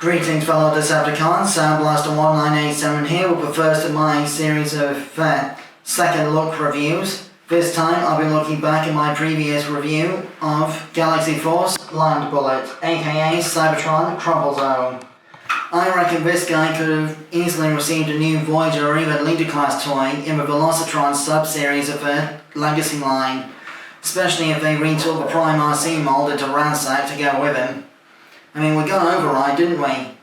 Greetings fellow Decepticons, Soundblaster1987 here with the first of my series of second look reviews. This time I'll be looking back at my previous review of Galaxy Force Landbullet, aka Cybertron Crumplezone. I reckon this guy could have easily received a new Voyager or even Leader class toy in the Velocitron sub-series of the Legacy line, especially if they retooled the Prime RC mold into Ransack to go with him. I mean, we got Override, didn't we?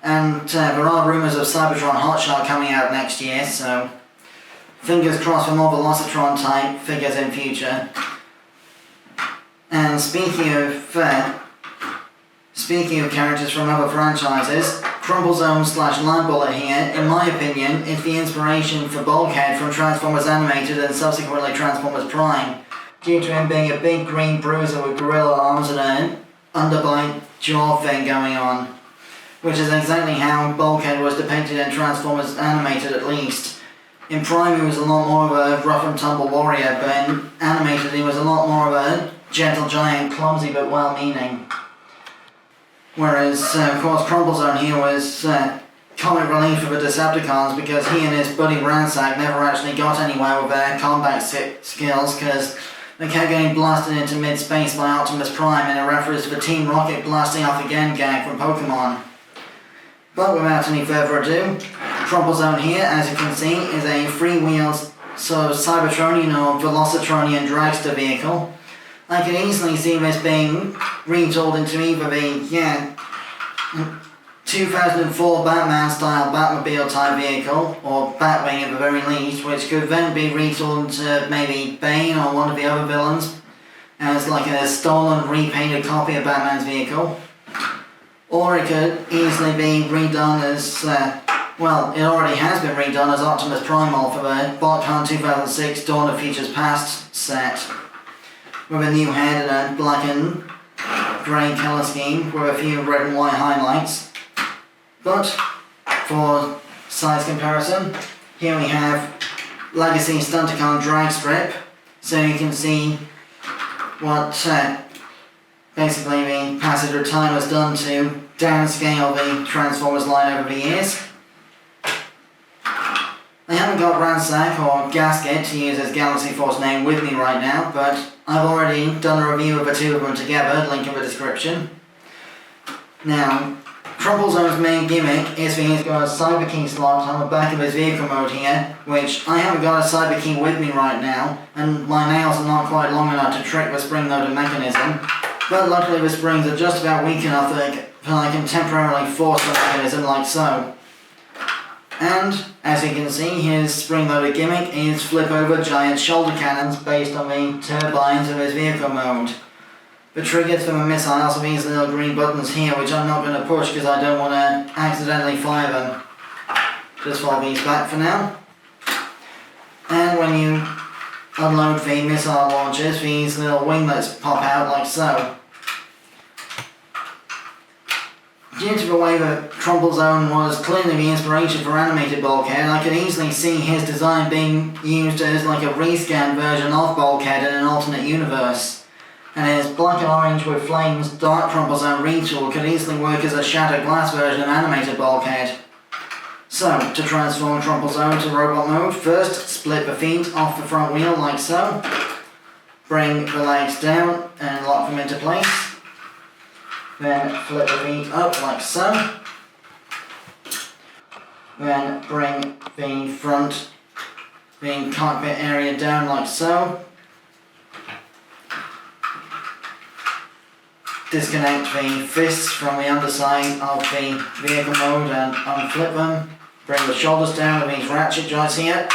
And there are rumours of Cybertron Hotshot coming out next year, so fingers crossed for more Velocitron type figures in future. And speaking of characters from other franchises, Crumplezone / Landbullet here, in my opinion, is the inspiration for Bulkhead from Transformers Animated and subsequently Transformers Prime, due to him being a big green bruiser with gorilla arms and an underbite jaw thing going on, which is exactly how Bulkhead was depicted in Transformers Animated at least. In Prime he was a lot more of a rough and tumble warrior, but in Animated he was a lot more of a gentle giant, clumsy but well-meaning. Whereas, of course, Crumplezone here was comic relief for the Decepticons because he and his buddy Ransack never actually got anywhere with their combat skills because they kept getting blasted into mid-space by Optimus Prime in a reference to the Team Rocket blasting off again gag from Pokemon. But without any further ado, Crumplezone here, as you can see, is a freewheeled sort of Cybertronian or Velocitronian dragster vehicle. I can easily see this being retooled into either the 2004 Batman-style Batmobile type vehicle, or Batwing at the very least, which could then be retooled into maybe Bane or one of the other villains as like a stolen, repainted copy of Batman's vehicle. Or it could easily be redone as, well, it already has been redone as Optimus Primal for the BotCon 2006 Dawn of Futures Past set, with a new head and a black and grey colour scheme with a few red and white highlights. But for size comparison, here we have Legacy Stunticon Drag Strip, so you can see what basically the passage of time has done to downscale the Transformers line over the years. I haven't got Ransack or Gasket to use as Galaxy Force name with me right now, but I've already done a review of the two of them together, link in the description. Now, Crumplezone's main gimmick is that he's got a cyber key slot on the back of his vehicle mode here, which I haven't got a cyber key with me right now, and my nails are not quite long enough to trick the spring-loaded mechanism, but luckily the springs are just about weak enough that I can temporarily force the mechanism like so. And, as you can see, his spring-loaded gimmick is flip-over giant shoulder cannons based on the turbines of his vehicle mode. The triggers for the missiles are these little green buttons here, which I'm not going to push because I don't want to accidentally fire them. Just fold these back for now. And when you unload the missile launchers, these little winglets pop out like so. Due to the way that Crumplezone was clearly the inspiration for animated Bulkhead, I could easily see his design being used as like a rescan version of Bulkhead in an alternate universe. And his black and orange with flames dark Crumplezone retool could easily work as a shattered glass version of animated Bulkhead. So, to transform Crumplezone to robot mode, first split the feet off the front wheel like so, bring the legs down and lock them into place. Then flip the feet up like so. Then bring the front, the cockpit area down like so. Disconnect the fists from the underside of the vehicle mode and unflip them. Bring the shoulders down with these ratchet joints here.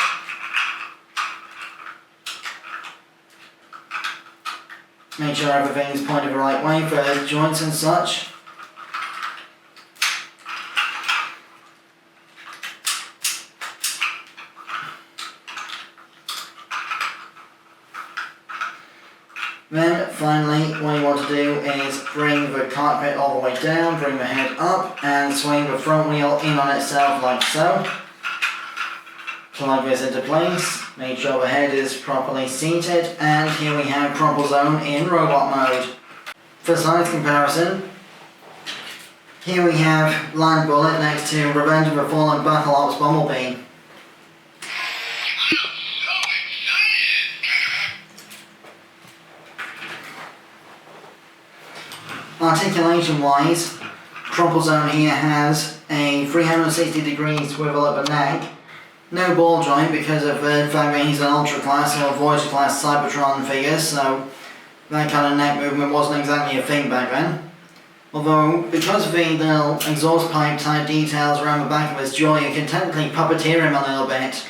Make sure everything is pointed the right way for the joints and such. Then finally what you want to do is bring the cockpit all the way down, bring the head up and swing the front wheel in on itself like so. Plug this into place, make sure the head is properly seated, and here we have Crumplezone in robot mode. For size comparison, Here we have Landbullet next to Revenge of a Fallen Buckle Ops Bumblebee. Articulation wise, Crumplezone here has a 360 degree swivel at the neck, no ball joint because of the fact that he's an Ultra class or Voyager class Cybertron figure, so that kind of neck movement wasn't exactly a thing back then. Although, because of the little exhaust pipe type details around the back of his jaw, you can technically puppeteer him a little bit.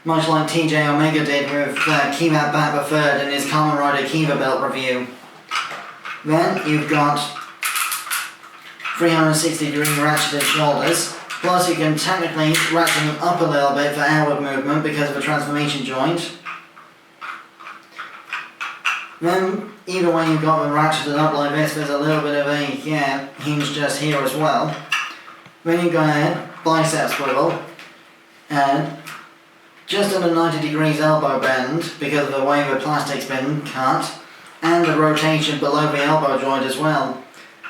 Much like TJ Omega did with Kiva Bat the Third in his Kamen Rider Kiva Belt review. Then you've got 360 degree ratcheted shoulders, plus you can technically ratchet them up a little bit for outward movement because of a transformation joint. Then, even when you've got them ratcheted up like this, there's a little bit of a hinge just here as well. Then you've got a bicep swivel, and just under 90 degrees elbow bend because of the way the plastic's been cut, and the rotation below the elbow joint as well.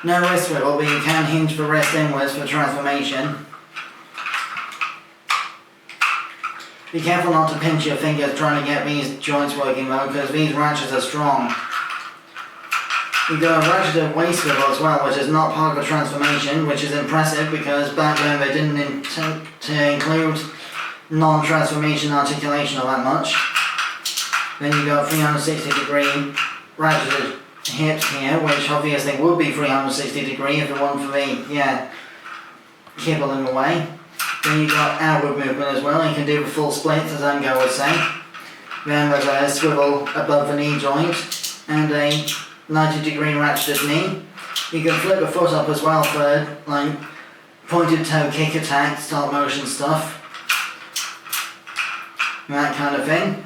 No wrist swivel, but you can hinge the wrist inwards for transformation. Be careful not to pinch your fingers trying to get these joints working though, because these ratchets are strong. You've got a ratcheted waist swivel as well, which is not part of the transformation, which is impressive because back then they didn't intend to include non-transformation articulation all that much. Then you've got 360 degree ratcheted hips here, which obviously would be 360 degree if it wasn't for the kibble in the way. Then you've got outward movement as well, you can do the full split as Ango would say. Then there's a swivel above the knee joint and a 90 degree ratcheted knee. You can flip the foot up as well for like pointed toe kick attack, stop motion stuff. That kind of thing.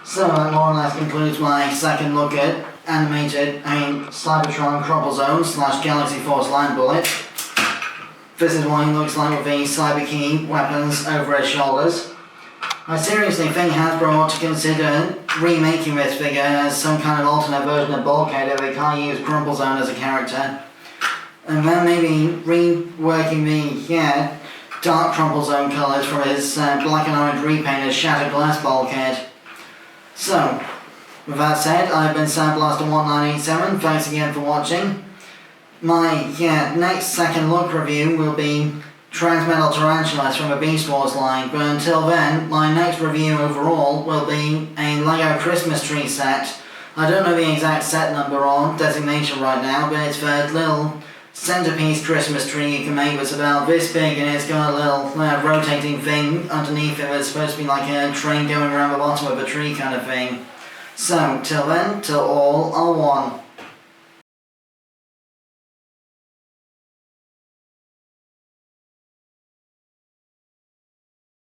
So that more or less concludes my second look at Cybertron Crumplezone / Galaxy Force Landbullet. This is what he looks like with the Cyber Key weapons over his shoulders. I seriously think Hasbro ought to consider remaking this figure as some kind of alternate version of Bulkhead if they can't use Crumplezone as a character. And then maybe reworking the dark Crumplezone colours from his black and orange repaint as Shattered Glass Bulkhead. So, with that said, I've been Sandblaster1987, thanks again for watching. My next second look review will be Transmetal Tarantulas from the Beast Wars line, but until then, my next review overall will be a LEGO Christmas tree set. I don't know the exact set number or designation right now, but it's the little centerpiece Christmas tree you can make that's about this big, and it's got a little rotating thing underneath it that's supposed to be like a train going around the bottom of a tree kind of thing. So, till then, till all are one.